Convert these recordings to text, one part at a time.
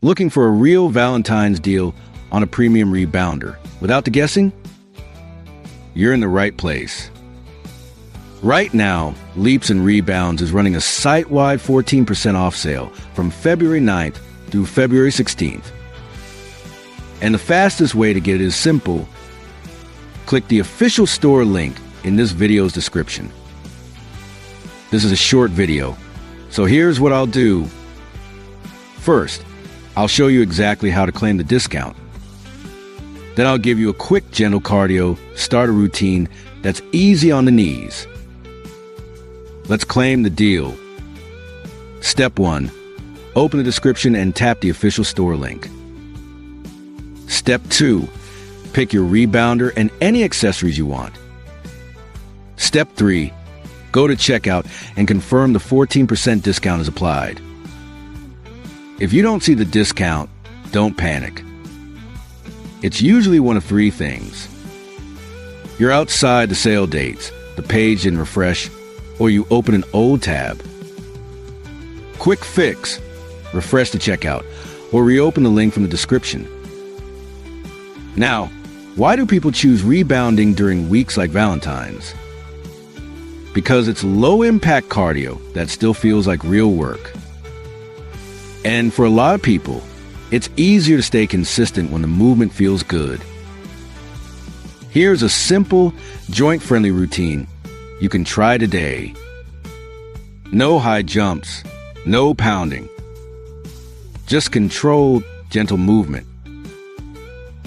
Looking for a real Valentine's deal on a premium rebounder without the guessing? You're in the right place. Right now, Leaps and Rebounds is running a site-wide 14% off sale from February 9th through February 16th. And the fastest way to get it is simple. Click the official store link in this video's description. This is a short video, so here's what I'll do. First, I'll show you exactly how to claim the discount. Then I'll give you a quick gentle cardio starter routine that's easy on the knees. Let's claim the deal. Step 1. Open the description and tap the official store link. Step 2. Pick your rebounder and any accessories you want. Step 3. Go to checkout and confirm the 14% discount is applied. If you don't see the discount, don't panic. It's usually one of three things. You're outside the sale dates, the page didn't refresh, or you open an old tab. Quick fix. Refresh the checkout, or reopen the link from the description. Now, why do people choose rebounding during weeks like Valentine's? Because it's low-impact cardio that still feels like real work. And for a lot of people, it's easier to stay consistent when the movement feels good. Here's a simple, joint-friendly routine you can try today. No high jumps, no pounding. Just controlled, gentle movement.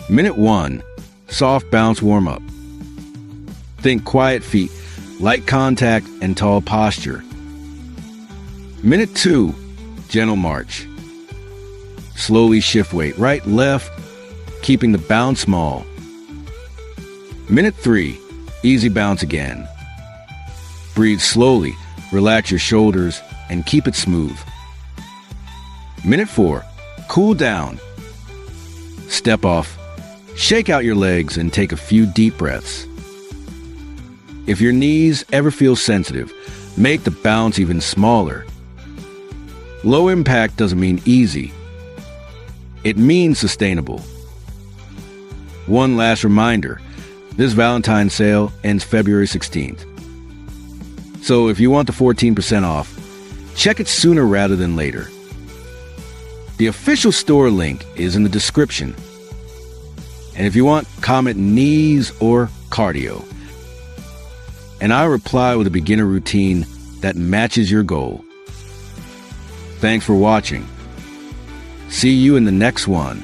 Minute 1, soft bounce warm-up. Think quiet feet, light contact, and tall posture. Minute 2, gentle march. Slowly shift weight, right, left, keeping the bounce small. Minute 3, easy bounce again. Breathe slowly, relax your shoulders, and keep it smooth. Minute 4, cool down. Step off, shake out your legs, and take a few deep breaths. If your knees ever feel sensitive, make the bounce even smaller. Low impact doesn't mean easy. It means sustainable. One last reminder, this Valentine sale ends February 16th. So if you want the 14% off, check it sooner rather than later. The official store link is in the description. And if you want, comment knees or cardio. And I reply with a beginner routine that matches your goal. Thanks for watching. See you in the next one.